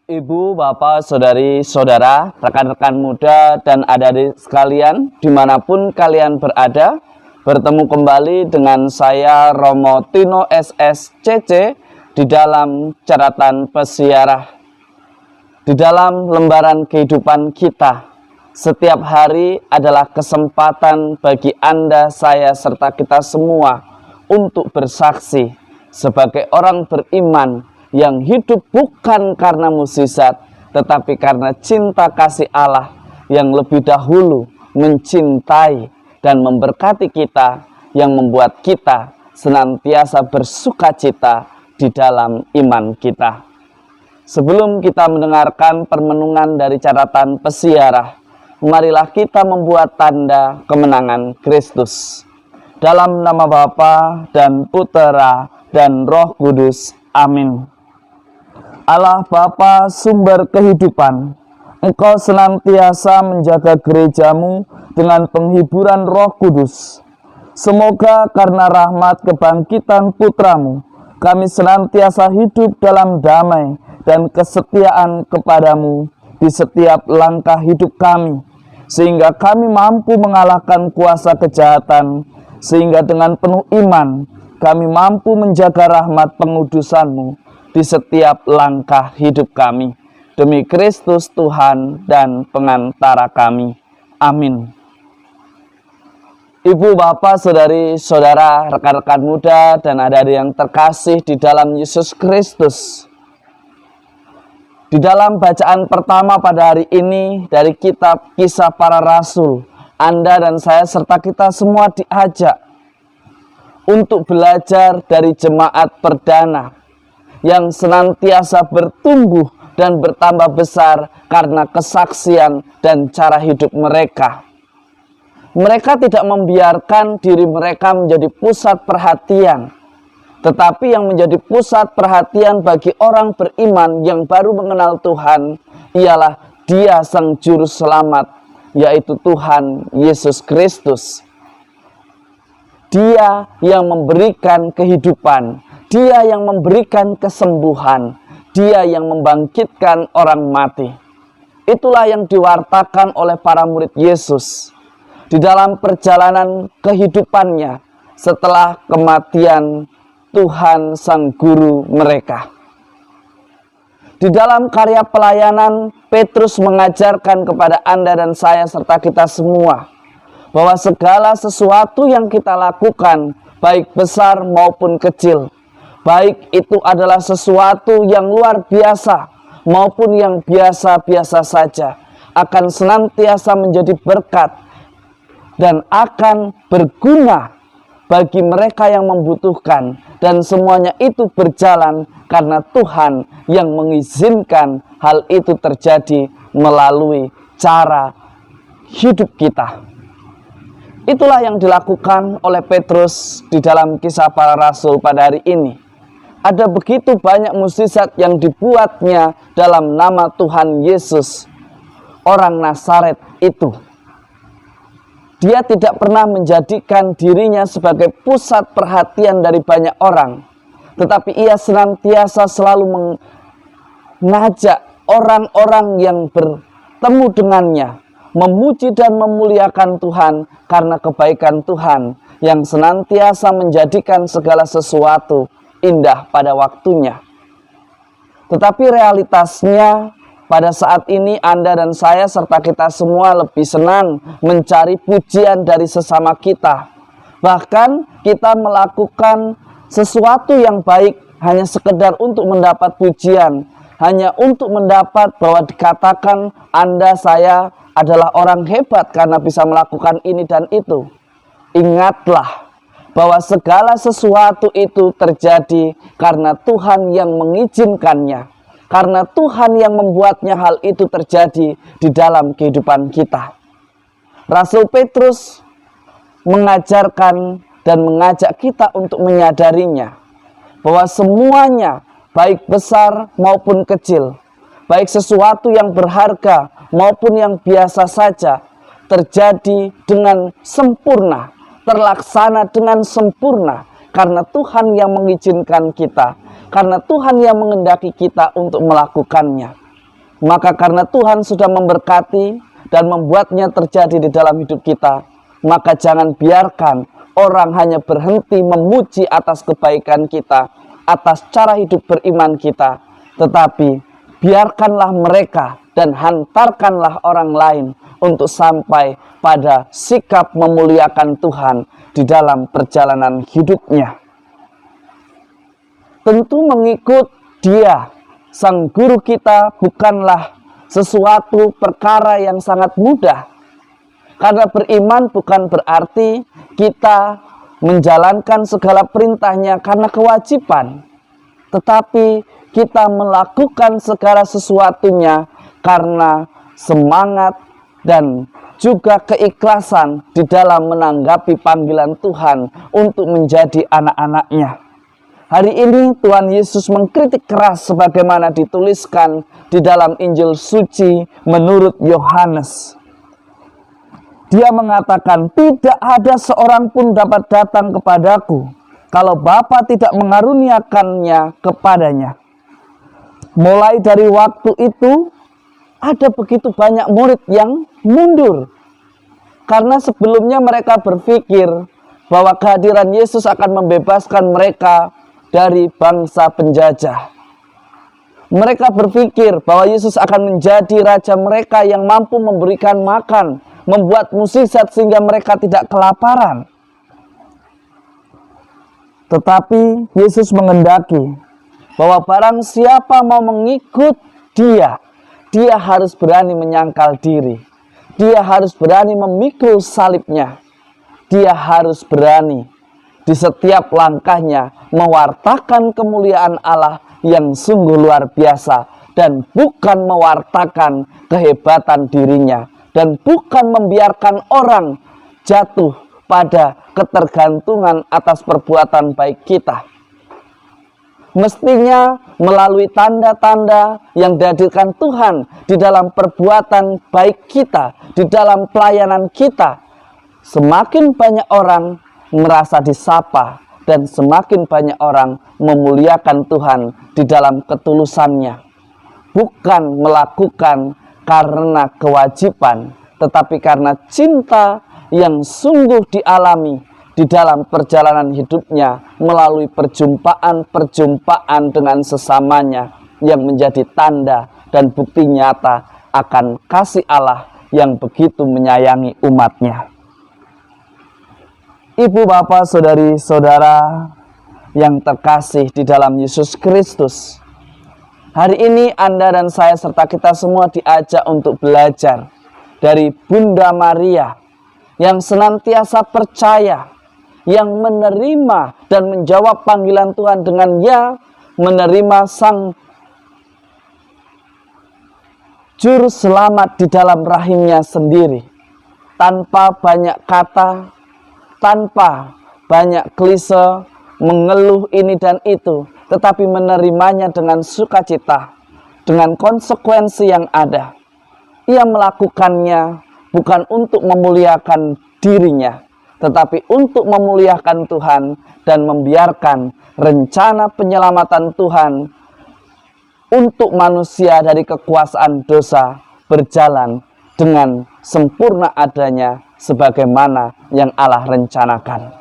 Ibu, bapak, saudari, saudara, rekan-rekan muda, dan adik-adik sekalian, dimanapun kalian berada, bertemu kembali dengan saya Romo Tino SSCC di dalam catatan pesiarah. Di dalam lembaran kehidupan kita, setiap hari adalah kesempatan bagi Anda, saya, serta kita semua untuk bersaksi sebagai orang beriman yang hidup bukan karena mukjizat, tetapi karena cinta kasih Allah yang lebih dahulu mencintai dan memberkati kita, yang membuat kita senantiasa bersukacita di dalam iman kita. Sebelum kita mendengarkan permenungan dari catatan pesiarah, marilah kita membuat tanda kemenangan Kristus. Dalam nama Bapa dan Putera dan Roh Kudus. Amin. Allah Bapa, sumber kehidupan, Engkau senantiasa menjaga gerejamu dengan penghiburan Roh Kudus. Semoga karena rahmat kebangkitan Putramu, kami senantiasa hidup dalam damai dan kesetiaan kepadamu di setiap langkah hidup kami, sehingga kami mampu mengalahkan kuasa kejahatan, sehingga dengan penuh iman kami mampu menjaga rahmat pengudusan-Mu di setiap langkah hidup kami. Demi Kristus Tuhan dan pengantara kami. Amin. Ibu, bapak, saudari, saudara, rekan-rekan muda, dan adik-adik yang terkasih di dalam Yesus Kristus. Di dalam bacaan pertama pada hari ini dari kitab Kisah Para Rasul, Anda dan saya serta kita semua diajak untuk belajar dari jemaat perdana yang senantiasa bertumbuh dan bertambah besar karena kesaksian dan cara hidup mereka. Mereka tidak membiarkan diri mereka menjadi pusat perhatian, tetapi yang menjadi pusat perhatian bagi orang beriman yang baru mengenal Tuhan ialah Dia Sang Juru Selamat, yaitu Tuhan Yesus Kristus. Dia yang memberikan kehidupan, Dia yang memberikan kesembuhan, Dia yang membangkitkan orang mati. Itulah yang diwartakan oleh para murid Yesus di dalam perjalanan kehidupannya setelah kematian Tuhan Sang Guru mereka. Di dalam karya pelayanan, Petrus mengajarkan kepada Anda dan saya serta kita semua bahwa segala sesuatu yang kita lakukan, baik besar maupun kecil, baik itu adalah sesuatu yang luar biasa maupun yang biasa-biasa saja, akan senantiasa menjadi berkat dan akan berguna bagi mereka yang membutuhkan. Dan semuanya itu berjalan karena Tuhan yang mengizinkan hal itu terjadi melalui cara hidup kita. Itulah yang dilakukan oleh Petrus di dalam Kisah Para Rasul pada hari ini. Ada begitu banyak mukjizat yang dibuatnya dalam nama Tuhan Yesus, orang Nazaret itu. Dia tidak pernah menjadikan dirinya sebagai pusat perhatian dari banyak orang, tetapi ia senantiasa selalu mengajak orang-orang yang bertemu dengannya memuji dan memuliakan Tuhan karena kebaikan Tuhan yang senantiasa menjadikan segala sesuatu indah pada waktunya. Tetapi realitasnya pada saat ini Anda dan saya serta kita semua lebih senang mencari pujian dari sesama kita. Bahkan kita melakukan sesuatu yang baik hanya sekedar untuk mendapat pujian, hanya untuk mendapat bahwa dikatakan Anda, saya adalah orang hebat karena bisa melakukan ini dan itu. Ingatlah bahwa segala sesuatu itu terjadi karena Tuhan yang mengizinkannya, karena Tuhan yang membuatnya hal itu terjadi di dalam kehidupan kita. Rasul Petrus mengajarkan dan mengajak kita untuk menyadarinya, bahwa semuanya baik besar maupun kecil, baik sesuatu yang berharga maupun yang biasa saja, terjadi dengan sempurna, terlaksana dengan sempurna karena Tuhan yang mengizinkan kita, karena Tuhan yang menghendaki kita untuk melakukannya. Maka karena Tuhan sudah memberkati dan membuatnya terjadi di dalam hidup kita, maka jangan biarkan orang hanya berhenti memuji atas kebaikan kita, atas cara hidup beriman kita, tetapi biarkanlah mereka dan hantarkanlah orang lain untuk sampai pada sikap memuliakan Tuhan di dalam perjalanan hidupnya. Tentu mengikut Dia, Sang Guru kita, bukanlah sesuatu perkara yang sangat mudah. Karena beriman bukan berarti kita menjalankan segala perintahnya karena kewajiban, tetapi kita melakukan segala sesuatunya karena semangat dan juga keikhlasan di dalam menanggapi panggilan Tuhan untuk menjadi anak-anak-Nya. Hari ini Tuhan Yesus mengkritik keras sebagaimana dituliskan di dalam Injil suci menurut Yohanes. Dia mengatakan, tidak ada seorang pun dapat datang kepadaku kalau Bapa tidak mengaruniakannya kepadanya. Mulai dari waktu itu, ada begitu banyak murid yang mundur. Karena sebelumnya mereka berpikir bahwa kehadiran Yesus akan membebaskan mereka dari bangsa penjajah. Mereka berpikir bahwa Yesus akan menjadi raja mereka yang mampu memberikan makan, membuat mukjizat sehingga mereka tidak kelaparan. Tetapi Yesus mengendaki bahwa barang siapa mau mengikut Dia, dia harus berani menyangkal diri. Dia harus berani memikul salibnya. Dia harus berani di setiap langkahnya mewartakan kemuliaan Allah yang sungguh luar biasa, dan bukan mewartakan kehebatan dirinya, dan bukan membiarkan orang jatuh pada ketergantungan atas perbuatan baik kita. Mestinya melalui tanda-tanda yang dihadirkan Tuhan di dalam perbuatan baik kita, di dalam pelayanan kita, semakin banyak orang merasa disapa dan semakin banyak orang memuliakan Tuhan di dalam ketulusannya. Bukan melakukan karena kewajiban, tetapi karena cinta yang sungguh dialami di dalam perjalanan hidupnya melalui perjumpaan-perjumpaan dengan sesamanya yang menjadi tanda dan bukti nyata akan kasih Allah yang begitu menyayangi umatnya. Ibu, bapak, saudari, saudara yang terkasih di dalam Yesus Kristus, hari ini Anda dan saya serta kita semua diajak untuk belajar dari Bunda Maria yang senantiasa percaya, yang menerima dan menjawab panggilan Tuhan dengan ya, menerima Sang Juru Selamat di dalam rahimnya sendiri, tanpa banyak kata, tanpa banyak klise, mengeluh ini dan itu, tetapi menerimanya dengan sukacita, dengan konsekuensi yang ada. Ia melakukannya bukan untuk memuliakan dirinya, tetapi untuk memuliakan Tuhan dan membiarkan rencana penyelamatan Tuhan untuk manusia dari kekuasaan dosa berjalan dengan sempurna adanya sebagaimana yang Allah rencanakan.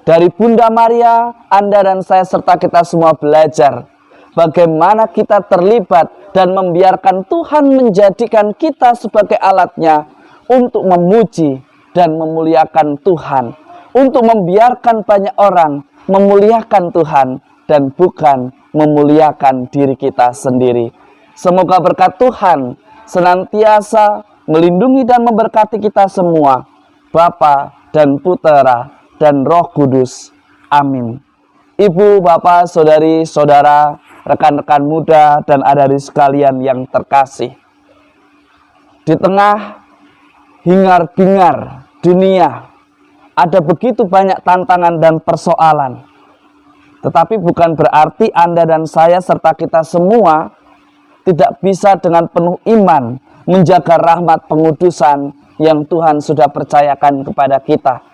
Dari Bunda Maria, Anda dan saya serta kita semua belajar bagaimana kita terlibat dan membiarkan Tuhan menjadikan kita sebagai alatnya untuk memuji dan memuliakan Tuhan, untuk membiarkan banyak orang memuliakan Tuhan dan bukan memuliakan diri kita sendiri. Semoga berkat Tuhan senantiasa melindungi dan memberkati kita semua, Bapa dan Putera dan Roh Kudus. Amin. Ibu, bapak, saudari, saudara, rekan-rekan muda dan adik-adik sekalian yang terkasih, di tengah hingar-bingar dunia ada begitu banyak tantangan dan persoalan, tetapi bukan berarti Anda dan saya serta kita semua tidak bisa dengan penuh iman menjaga rahmat pengudusan yang Tuhan sudah percayakan kepada kita.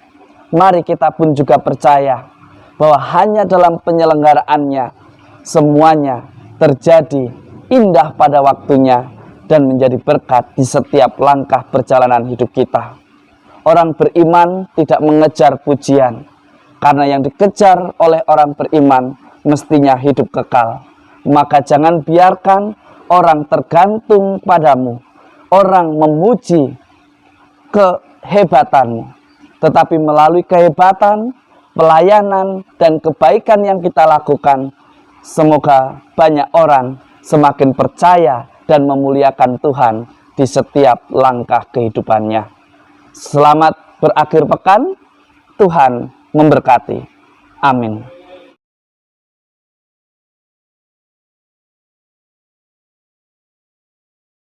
Mari kita pun juga percaya bahwa hanya dalam penyelenggaraannya semuanya terjadi indah pada waktunya, dan menjadi berkat di setiap langkah perjalanan hidup kita. Orang beriman tidak mengejar pujian, karena yang dikejar oleh orang beriman mestinya hidup kekal. Maka jangan biarkan orang tergantung padamu, orang memuji kehebatanmu, tetapi melalui kehebatan, pelayanan, dan kebaikan yang kita lakukan, semoga banyak orang semakin percaya dan memuliakan Tuhan di setiap langkah kehidupannya. Selamat berakhir pekan, Tuhan memberkati. Amin.